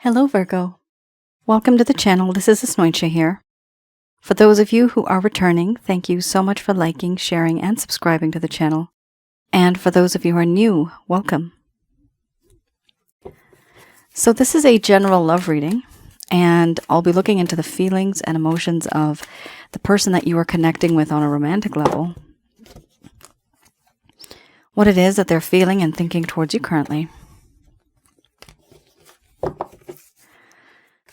Hello, Virgo. Welcome to the channel. This is Asnointia here. For those of you who are returning, thank you so much for liking, sharing, and subscribing to the channel. And for those of you who are new, welcome. So this is a general love reading, and I'll be looking into the feelings and emotions of the person that you are connecting with on a romantic level. What it is that they're feeling and thinking towards you currently.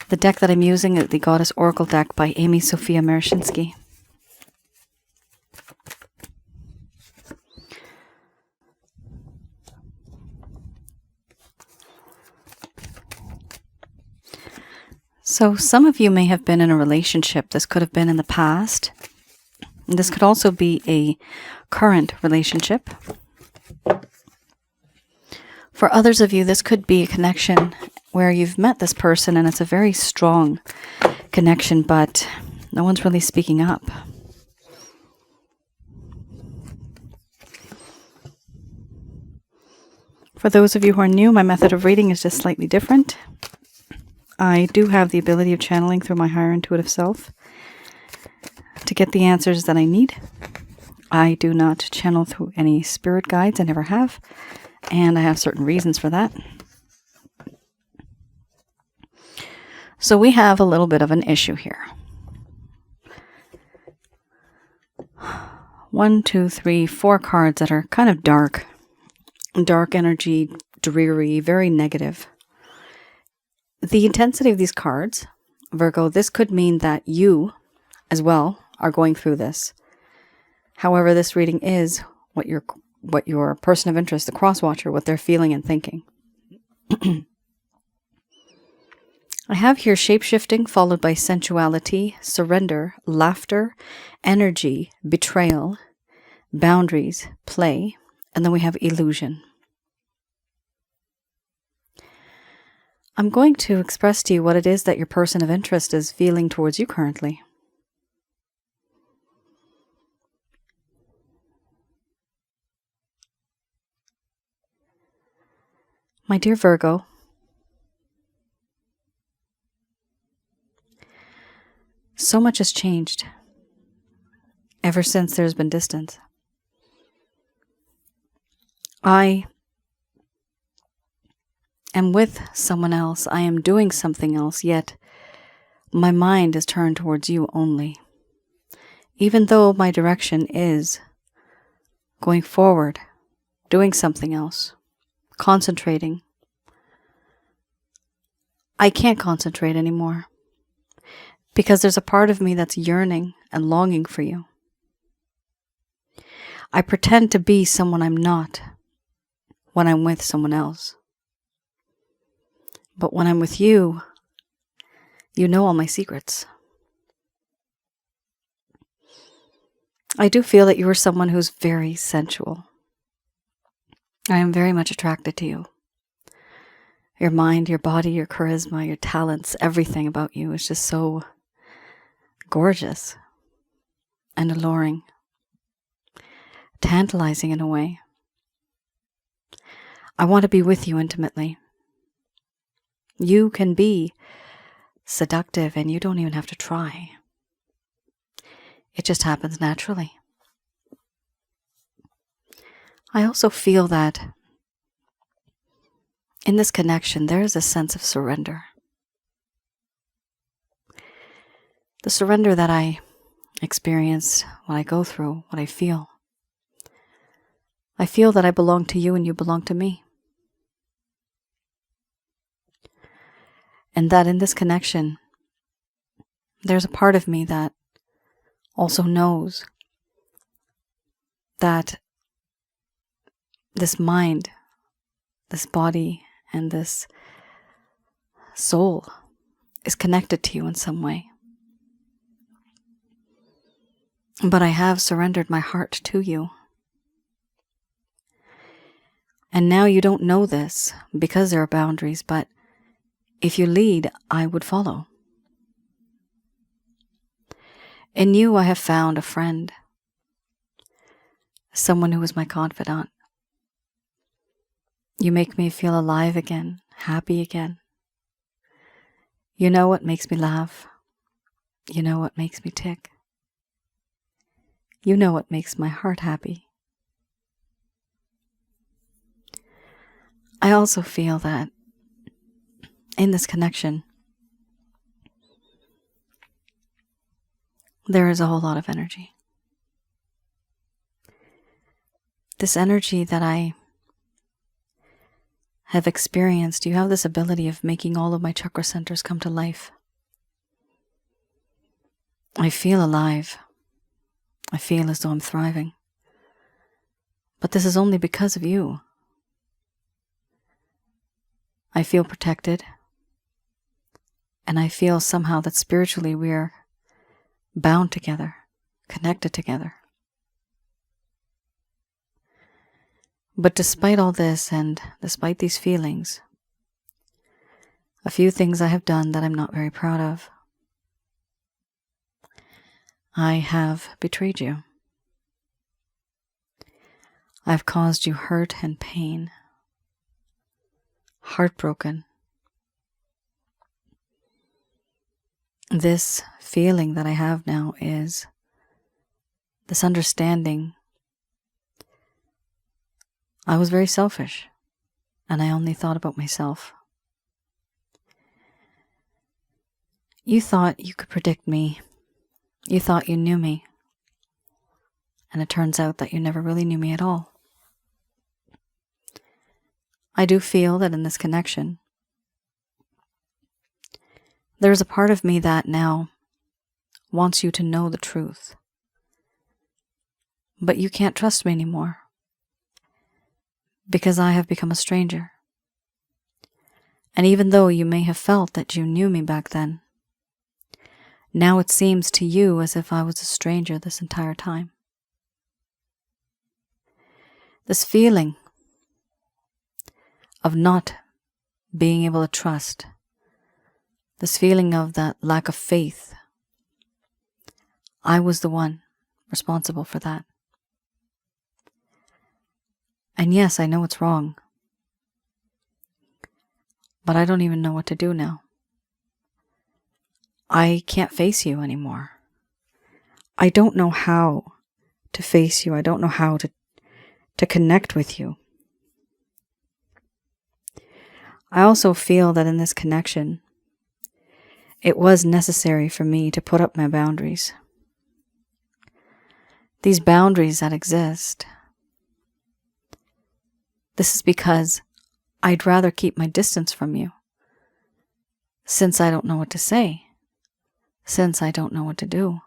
The deck that I'm using is the Goddess Oracle deck by Amy Sophia Marashinsky. So some of you may have been in a relationship. This could have been in the past. This could also be a current relationship. For others of you, this could be a connection where you've met this person and it's a very strong connection, but no one's really speaking up. For those of you who are new, my method of reading is just slightly different. I do have the ability of channeling through my higher intuitive self to get the answers that I need. I do not channel through any spirit guides, I never have, and I have certain reasons for that. So we have a little bit of an issue here. 1, 2, 3, 4 cards that are kind of dark energy, dreary, very negative. The intensity of these cards, Virgo, this could mean that you as well are going through this. However, this reading is what your person of interest, the cross watcher, what they're feeling and thinking. I have here shape-shifting followed by sensuality, surrender, laughter, energy, betrayal, boundaries, play, and then we have illusion. I'm going to express to you what it is that your person of interest is feeling towards you currently. My dear Virgo, so much has changed ever since there's been distance. I am with someone else. I am doing something else, yet my mind is turned towards you only. Even though my direction is going forward, doing something else, concentrating, I can't concentrate anymore. Because there's a part of me that's yearning and longing for you. I pretend to be someone I'm not when I'm with someone else. But when I'm with you, you know all my secrets. I do feel that you are someone who's very sensual. I am very much attracted to you. Your mind, your body, your charisma, your talents, everything about you is just so gorgeous and alluring, tantalizing in a way. I want to be with you intimately. You can be seductive and you don't even have to try. It just happens naturally. I also feel that in this connection there is a sense of surrender. The surrender that I experience, what I go through, what I feel. I feel that I belong to you and you belong to me. And that in this connection, there's a part of me that also knows that this mind, this body, and this soul is connected to you in some way. But I have surrendered my heart to you. And now you don't know this because there are boundaries, but if you lead, I would follow. In you, I have found a friend, someone who is my confidant. You make me feel alive again, happy again. You know what makes me laugh. You know what makes me tick. You know what makes my heart happy. I also feel that in this connection, there is a whole lot of energy. This energy that I have experienced, you have this ability of making all of my chakra centers come to life. I feel alive. I feel as though I'm thriving. But this is only because of you. I feel protected. And I feel somehow that spiritually we're bound together, connected together. But despite all this and despite these feelings, a few things I have done that I'm not very proud of. I have betrayed you. I've caused you hurt and pain, heartbroken. This feeling that I have now is this understanding. I was very selfish, and I only thought about myself. You thought you could predict me. You thought you knew me. And it turns out that you never really knew me at all. I do feel that in this connection, there is a part of me that now wants you to know the truth. But you can't trust me anymore, because I have become a stranger. And even though you may have felt that you knew me back then, now it seems to you as if I was a stranger this entire time. This feeling of not being able to trust, this feeling of that lack of faith, I was the one responsible for that. And yes, I know it's wrong, but I don't even know what to do now. I can't face you anymore. I don't know how to face you. I don't know how to connect with you. I also feel that in this connection, it was necessary for me to put up my boundaries. These boundaries that exist, this is because I'd rather keep my distance from you, since I don't know what to say, since I don't know what to do.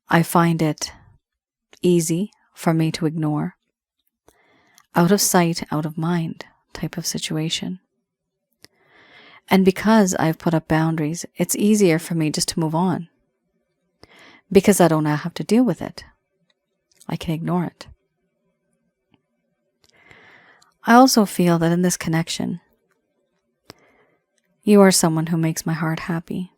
I find it easy for me to ignore, out of sight, out of mind type of situation. And because I've put up boundaries, it's easier for me just to move on, because I don't have to deal with it. I can ignore it. I also feel that in this connection, you are someone who makes my heart happy.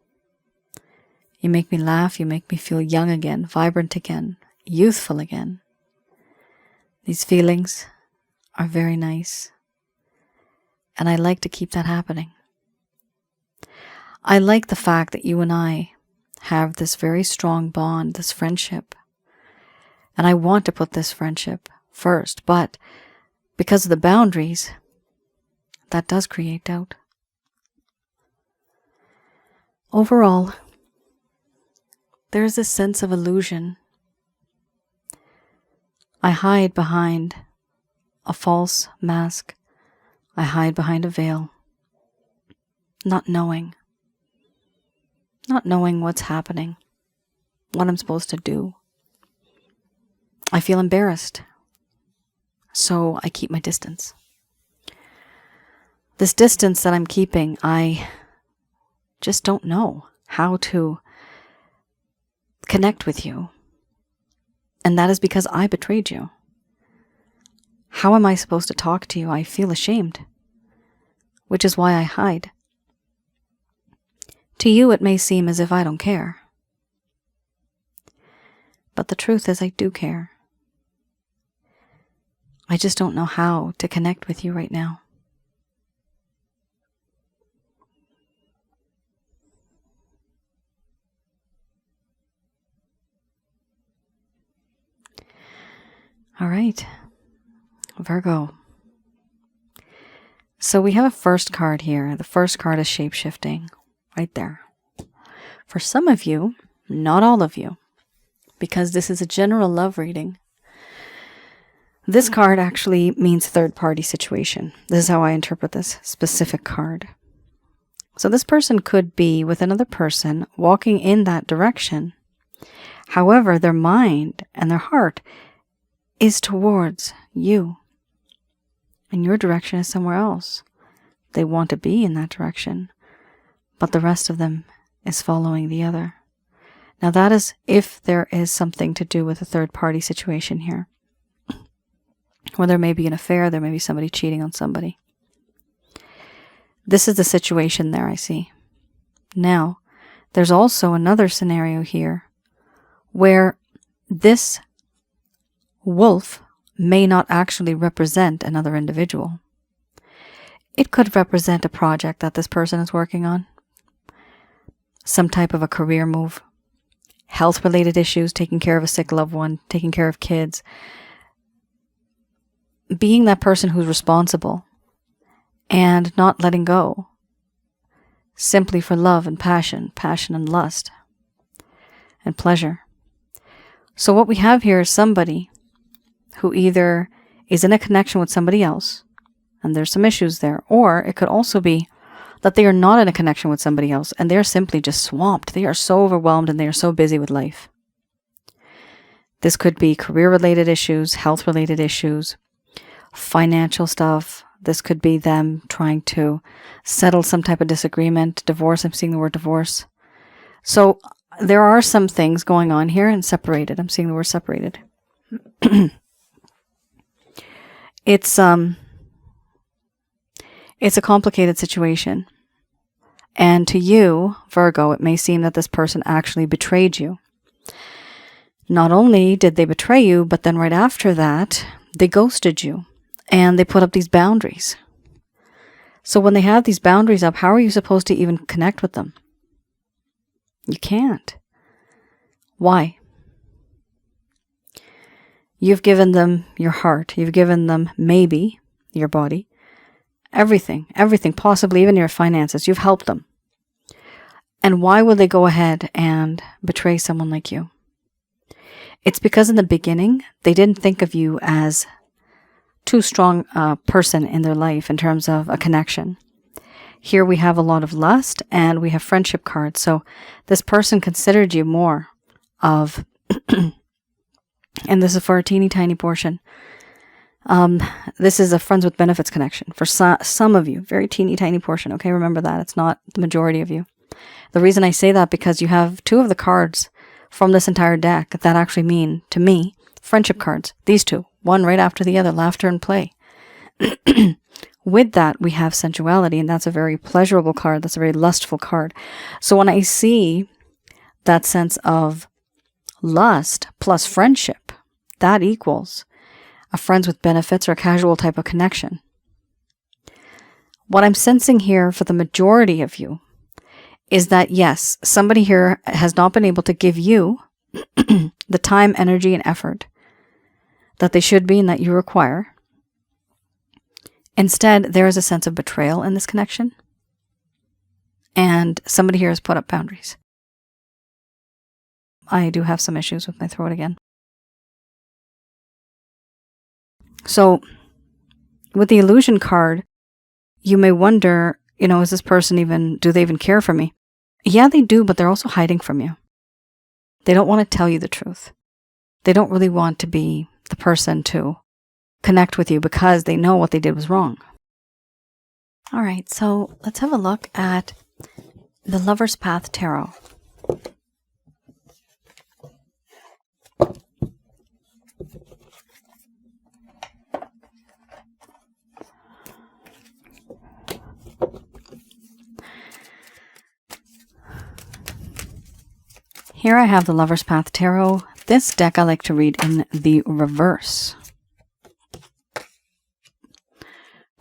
You make me laugh, you make me feel young again, vibrant again, youthful again. These feelings are very nice, and I like to keep that happening. I like the fact that you and I have this very strong bond, this friendship, and I want to put this friendship first, but because of the boundaries, that does create doubt. Overall, there's this sense of illusion. I hide behind a false mask. I hide behind a veil, not knowing what's happening, what I'm supposed to do. I feel embarrassed, so I keep my distance. This distance that I'm keeping, I just don't know how to connect with you. And that is because I betrayed you. How am I supposed to talk to you? I feel ashamed, which is why I hide. To you, it may seem as if I don't care. But the truth is I do care. I just don't know how to connect with you right now. All right, Virgo. So we have a first card here. The first card is shape-shifting, right there. For some of you, not all of you, because this is a general love reading, this card actually means third-party situation. This is how I interpret this specific card. So this person could be with another person walking in that direction. However, their mind and their heart is towards you. And your direction is somewhere else. They want to be in that direction, but the rest of them is following the other. Now that is if there is something to do with a third-party situation here. Where there may be an affair, there may be somebody cheating on somebody. This is the situation there, I see. Now, there's also another scenario here where this wolf may not actually represent another individual. It could represent a project that this person is working on, some type of a career move, health-related issues, taking care of a sick loved one, taking care of kids, being that person who's responsible and not letting go simply for love and passion and lust and pleasure. So what we have here is somebody who either is in a connection with somebody else, and there's some issues there, or it could also be that they are not in a connection with somebody else, and they're simply just swamped. They are so overwhelmed, and they are so busy with life. This could be career-related issues, health-related issues, financial stuff. This could be them trying to settle some type of disagreement, divorce. I'm seeing the word divorce. So there are some things going on here and separated. I'm seeing the word separated. It's a complicated situation. And to you, Virgo, it may seem that this person actually betrayed you. Not only did they betray you, but then right after that, they ghosted you. And they put up these boundaries. So when they have these boundaries up, how are you supposed to even connect with them? You can't. Why? You've given them your heart. You've given them maybe your body. Everything, possibly even your finances. You've helped them. And why would they go ahead and betray someone like you? It's because in the beginning, they didn't think of you as too strong a person in their life in terms of a connection. Here we have a lot of lust and we have friendship cards. So this person considered you more of, and this is for a teeny tiny portion. This is a friends with benefits connection for some of you, very teeny tiny portion. Okay, remember that it's not the majority of you. The reason I say that because you have two of the cards from this entire deck that actually mean to me friendship cards. These two, one right after the other, laughter and play. With that, we have sensuality, and that's a very pleasurable card. That's a very lustful card. So when I see that sense of lust plus friendship, that equals a friends with benefits or a casual type of connection. What I'm sensing here for the majority of you is that, yes, somebody here has not been able to give you the time, energy, and effort that they should be and that you require. Instead, there is a sense of betrayal in this connection. And somebody here has put up boundaries. I do have some issues with my throat again. So, with the illusion card, you may wonder, is this person do they even care for me? Yeah, they do, but they're also hiding from you. They don't want to tell you the truth. They don't really want to be the person to connect with you because they know what they did was wrong. All right, so let's have a look at the Lover's Path Tarot. Here I have the Lover's Path Tarot. This deck I like to read in the reverse.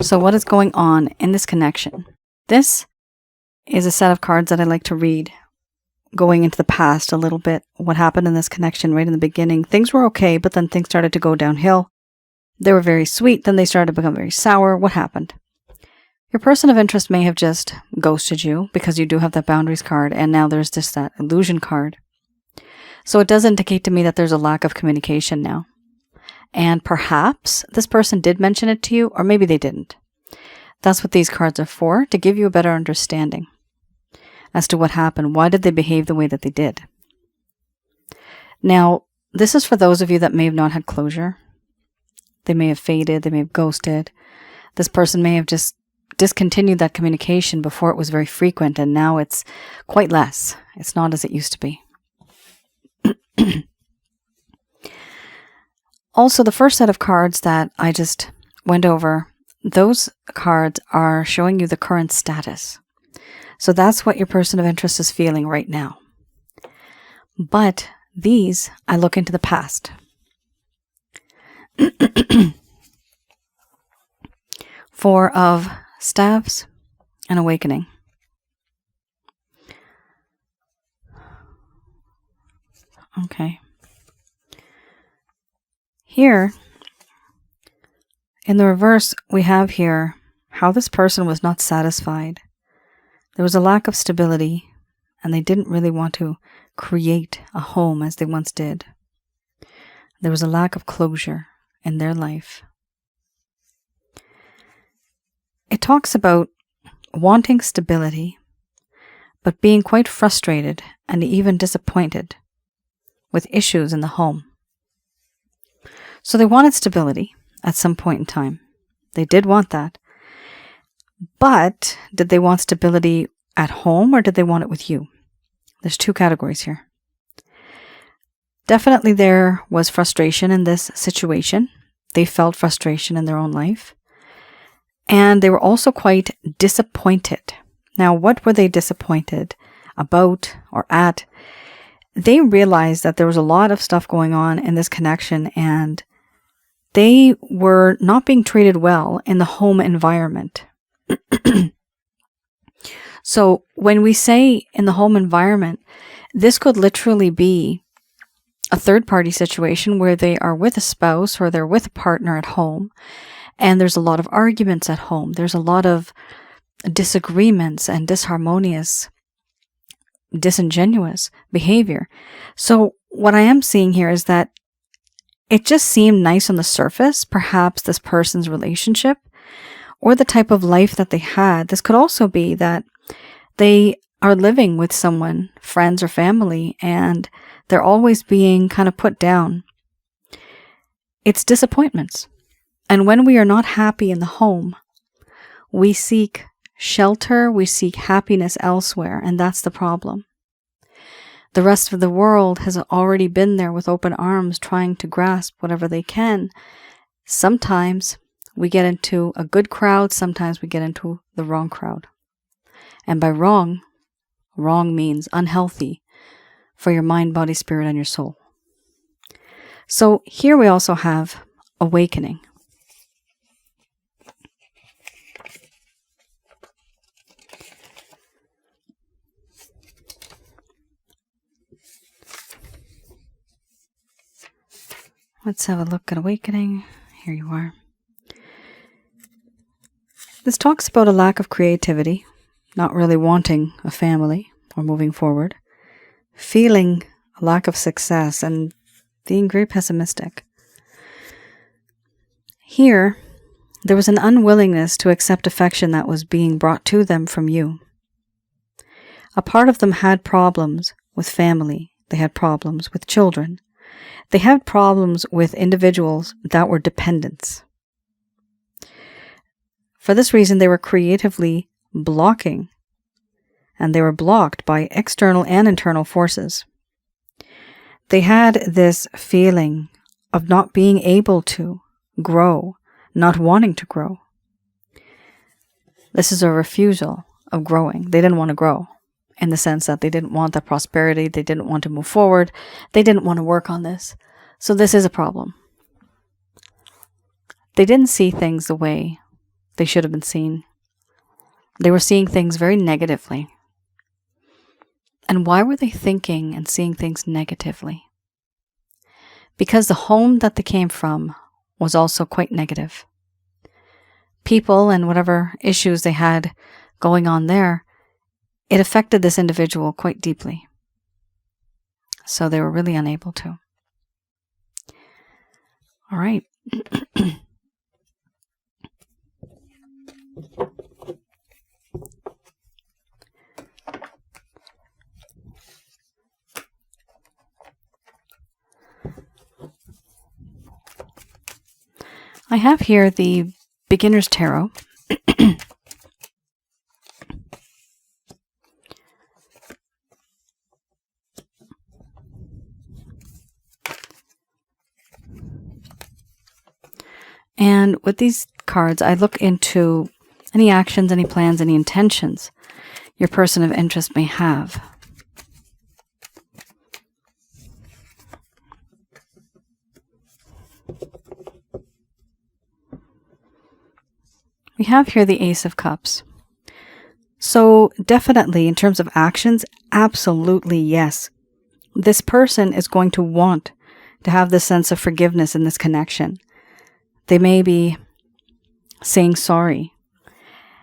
So what is going on in this connection? This is a set of cards that I like to read going into the past a little bit. What happened in this connection right in the beginning? Things were okay, but then things started to go downhill. They were very sweet, then they started to become very sour. What happened? Your person of interest may have just ghosted you because you do have that boundaries card, and now there's just that illusion card. So it does indicate to me that there's a lack of communication now. And perhaps this person did mention it to you, or maybe they didn't. That's what these cards are for, to give you a better understanding as to what happened. Why did they behave the way that they did? Now, this is for those of you that may have not had closure. They may have faded, they may have ghosted. This person may have just discontinued that communication before it was very frequent, and now it's quite less. It's not as it used to be. Also, the first set of cards that I just went over, those cards are showing you the current status. So that's what your person of interest is feeling right now. But these, I look into the past. Four of Staves and Awakening. Okay. Here, in the reverse, we have here how this person was not satisfied. There was a lack of stability, and they didn't really want to create a home as they once did. There was a lack of closure in their life. It talks about wanting stability, but being quite frustrated and even disappointed with issues in the home. So they wanted stability at some point in time. They did want that. But did they want stability at home, or did they want it with you? There's two categories here. Definitely there was frustration in this situation. They felt frustration in their own life. And they were also quite disappointed. Now, what were they disappointed about or at? They realized that there was a lot of stuff going on in this connection, and they were not being treated well in the home environment. So when we say in the home environment, this could literally be a third-party situation where they are with a spouse or they're with a partner at home, and there's a lot of arguments at home. There's a lot of disagreements and disharmonious, disingenuous behavior. So what I am seeing here is that it just seemed nice on the surface, perhaps this person's relationship or the type of life that they had. This could also be that they are living with someone, friends or family, and they're always being kind of put down. It's disappointments. And when we are not happy in the home, we seek shelter, we seek happiness elsewhere, and that's the problem. The rest of the world has already been there with open arms trying to grasp whatever they can. Sometimes we get into a good crowd, sometimes we get into the wrong crowd. And by wrong means unhealthy for your mind, body, spirit, and your soul. So here we also have awakening. Let's have a look at awakening. Here you are. This talks about a lack of creativity, not really wanting a family or moving forward, feeling a lack of success, and being very pessimistic. Here, there was an unwillingness to accept affection that was being brought to them from you. A part of them had problems with family. They had problems with children. They had problems with individuals that were dependents. For this reason, they were creatively blocking, and they were blocked by external and internal forces. They had this feeling of not being able to grow, not wanting to grow. This is a refusal of growing. They didn't want to grow in the sense that they didn't want that prosperity. They didn't want to move forward. They didn't want to work on this. So this is a problem. They didn't see things the way they should have been seen. They were seeing things very negatively. And why were they thinking and seeing things negatively? Because the home that they came from was also quite negative. People and whatever issues they had going on there, it affected this individual quite deeply. So they were really unable to. All right. I have here the Beginner's Tarot. And with these cards, I look into any actions, any plans, any intentions your person of interest may have. We have here the Ace of Cups. So definitely in terms of actions, absolutely yes. This person is going to want to have this sense of forgiveness in this connection. They may be saying sorry.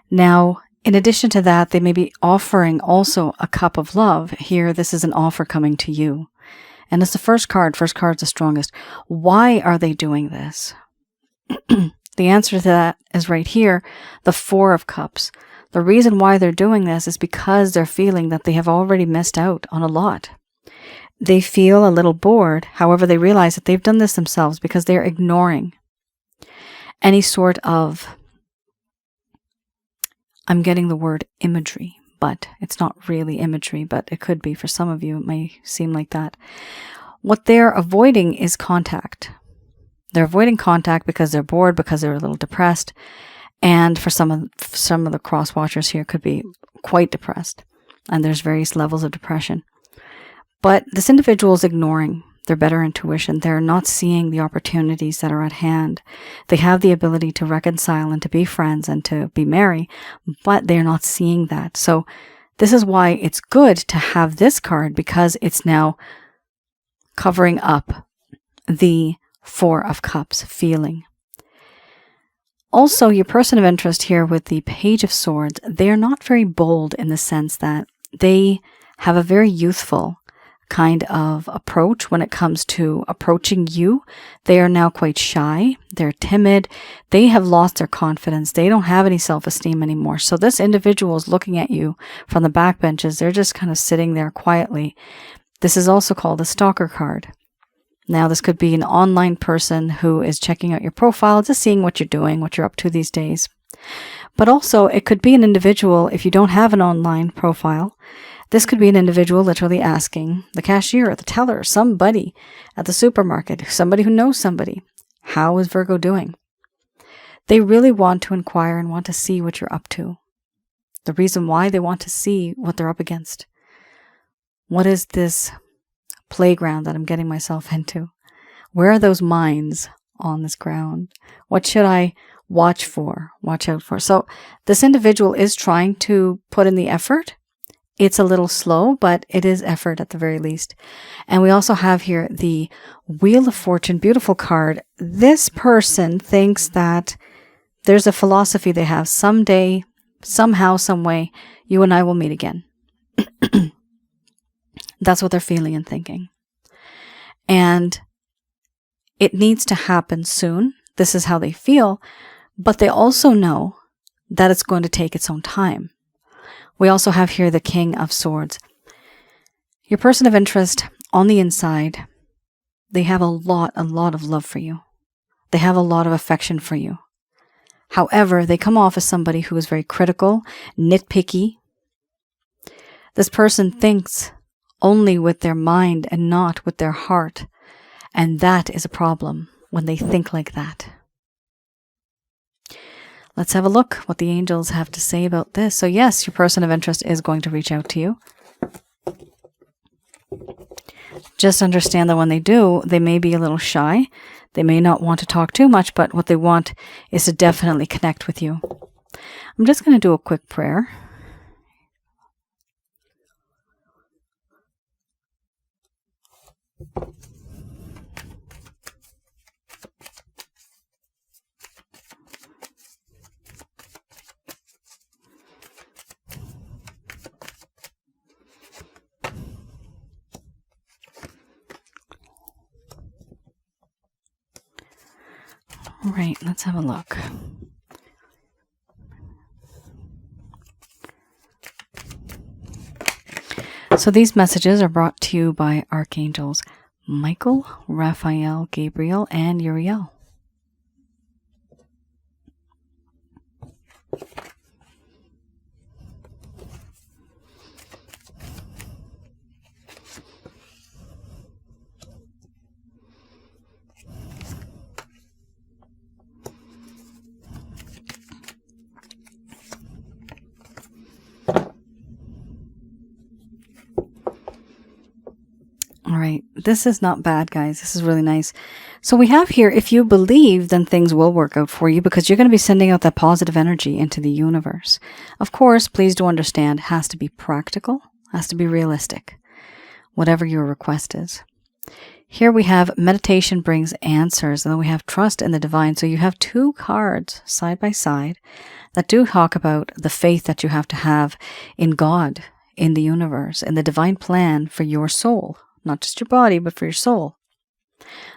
Now, in addition to that, they may be offering also a cup of love. Here, this is an offer coming to you. And it's the first card. First card's the strongest. Why are they doing this? The answer to that is right here, the Four of Cups. The reason why they're doing this is because they're feeling that they have already missed out on a lot. They feel a little bored. However, they realize that they've done this themselves because they're ignoring any sort of, I'm getting the word imagery, but it's not really imagery, but it could be for some of you. It may seem like that. What they're avoiding is contact. They're avoiding contact because they're bored, because they're a little depressed. And for some of the cross watchers here could be quite depressed. And there's various levels of depression. But this individual is ignoring their better intuition. They're not seeing the opportunities that are at hand. They have the ability to reconcile and to be friends and to be merry, but they're not seeing that. So this is why it's good to have this card, because it's now covering up the Four of Cups feeling. Also, your person of interest here with the Page of Swords, they're not very bold in the sense that they have a very youthful kind of approach when it comes to approaching you. They are now quite shy. They're timid. They have lost their confidence. They don't have any self-esteem anymore. So this individual is looking at you from the backbenches. They're just kind of sitting there quietly. This is also called a stalker card. Now, this could be an online person who is checking out your profile, just seeing what you're doing, what you're up to these days. But also, it could be an individual, if you don't have an online profile, this could be an individual literally asking the cashier or the teller or somebody at the supermarket, somebody who knows somebody, how is Virgo doing? They really want to inquire and want to see what you're up to. The reason why they want to see what they're up against. What is this playground that I'm getting myself into? Where are those mines on this ground? What should I watch out for? So this individual is trying to put in the effort. It's a little slow, but it is effort at the very least. And we also have here the Wheel of Fortune, beautiful card. This person thinks that there's a philosophy they have. Someday, somehow, some way, you and I will meet again. That's what they're feeling and thinking. And it needs to happen soon. This is how they feel. But they also know that it's going to take its own time. We also have here the King of Swords. Your person of interest on the inside, they have a lot of love for you. They have a lot of affection for you. However, they come off as somebody who is very critical, nitpicky. This person thinks only with their mind and not with their heart. And that is a problem when they think like that. Let's have a look what the angels have to say about this. So yes, your person of interest is going to reach out to you. Just understand that when they do, they may be a little shy. They may not want to talk too much, but what they want is to definitely connect with you. I'm just going to do a quick prayer. All right, let's have a look. So these messages are brought to you by Archangels Michael, Raphael, Gabriel, and Uriel. All right, this is not bad, guys. This is really nice. So we have here, if you believe, then things will work out for you because you're going to be sending out that positive energy into the universe. Of course, please do understand, it has to be practical, has to be realistic, whatever your request is. Here we have meditation brings answers, and then we have trust in the divine. So you have two cards side by side that do talk about the faith that you have to have in God, in the universe, in the divine plan for your soul. Not just your body, but for your soul.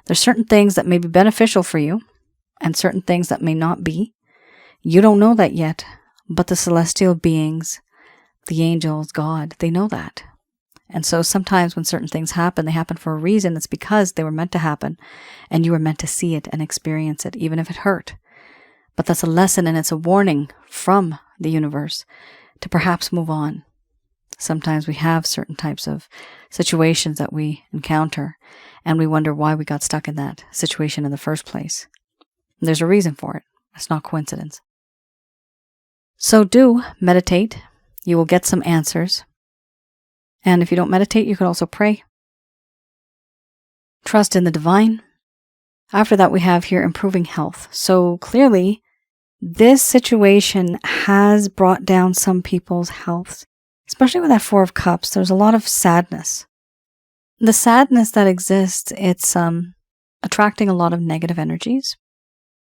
There's certain things that may be beneficial for you and certain things that may not be. You don't know that yet, but the celestial beings, the angels, God, they know that. And so sometimes when certain things happen, they happen for a reason. It's because they were meant to happen and you were meant to see it and experience it, even if it hurt. But that's a lesson and it's a warning from the universe to perhaps move on. Sometimes we have certain types of situations that we encounter and we wonder why we got stuck in that situation in the first place. There's a reason for it. It's not coincidence. So do meditate. You will get some answers. And if you don't meditate, you can also pray. Trust in the divine. After that, we have here improving health. So clearly, this situation has brought down some people's health. Especially with that Four of Cups, there's a lot of sadness. The sadness that exists, it's attracting a lot of negative energies.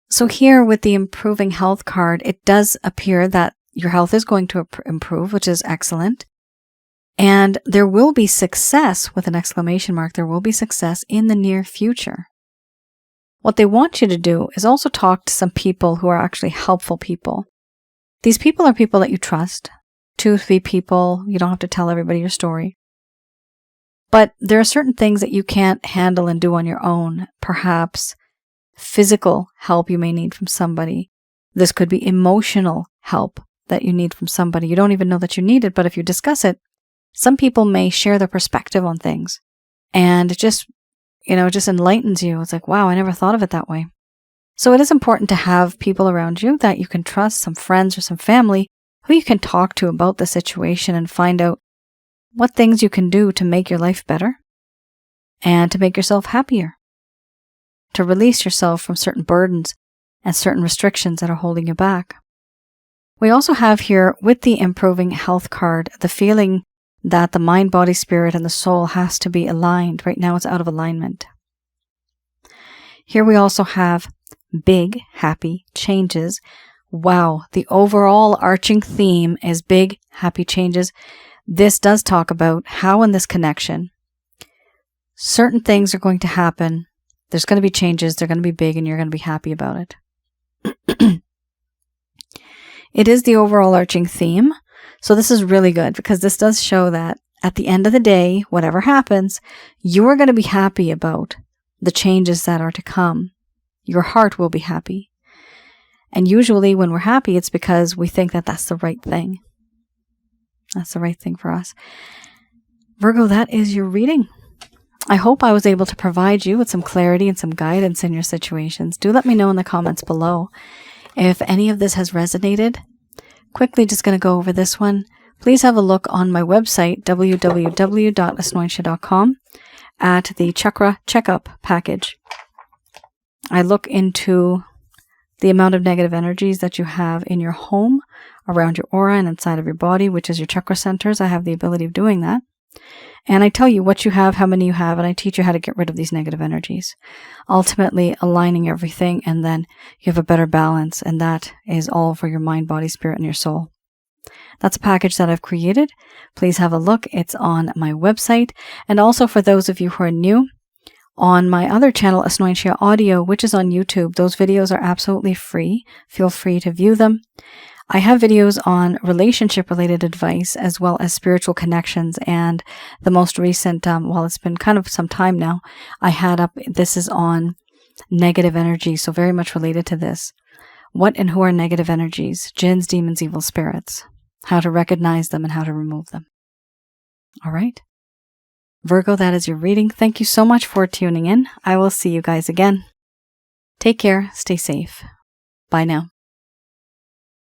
So here with the improving health card, it does appear that your health is going to improve, which is excellent. And there will be success, with an exclamation mark, there will be success in the near future. What they want you to do is also talk to some people who are actually helpful people. These people are people that you trust. 2, 3 people. You don't have to tell everybody your story. But there are certain things that you can't handle and do on your own. Perhaps physical help you may need from somebody. This could be emotional help that you need from somebody. You don't even know that you need it, but if you discuss it, some people may share their perspective on things. And it just enlightens you. It's like, wow, I never thought of it that way. So it is important to have people around you that you can trust, some friends or some family, who you can talk to about the situation and find out what things you can do to make your life better and to make yourself happier, to release yourself from certain burdens and certain restrictions that are holding you back. We also have here, with the improving health card, the feeling that the mind, body, spirit, and the soul has to be aligned. Right now it's out of alignment. Here we also have big, happy changes. Wow, the overall arching theme is big, happy changes. This does talk about how in this connection, certain things are going to happen. There's going to be changes. They're going to be big and you're going to be happy about it. It is the overall arching theme. So this is really good because this does show that at the end of the day, whatever happens, you are going to be happy about the changes that are to come. Your heart will be happy. And usually when we're happy, it's because we think that that's the right thing. That's the right thing for us. Virgo, that is your reading. I hope I was able to provide you with some clarity and some guidance in your situations. Do let me know in the comments below if any of this has resonated. Quickly, just going to go over this one. Please have a look on my website, www.asnointia.com, at the Chakra Checkup package. I look into the amount of negative energies that you have in your home, around your aura, and inside of your body, which is your chakra centers. I have the ability of doing that. And I tell you what you have, how many you have, and I teach you how to get rid of these negative energies. Ultimately, aligning everything, and then you have a better balance, and that is all for your mind, body, spirit, and your soul. That's a package that I've created. Please have a look. It's on my website. And also for those of you who are new, On my other channel, Asnointia Audio, which is on YouTube, those videos are absolutely free. Feel free to view them. I have videos on relationship-related advice as well as spiritual connections, and the most recent, well, it's been kind of some time now, I had up, this is on negative energy, so very much related to this. What and who are negative energies? Jinns, demons, evil spirits. How to recognize them and how to remove them. All right. Virgo, that is your reading. Thank you so much for tuning in. I will see you guys again. Take care. Stay safe. Bye now.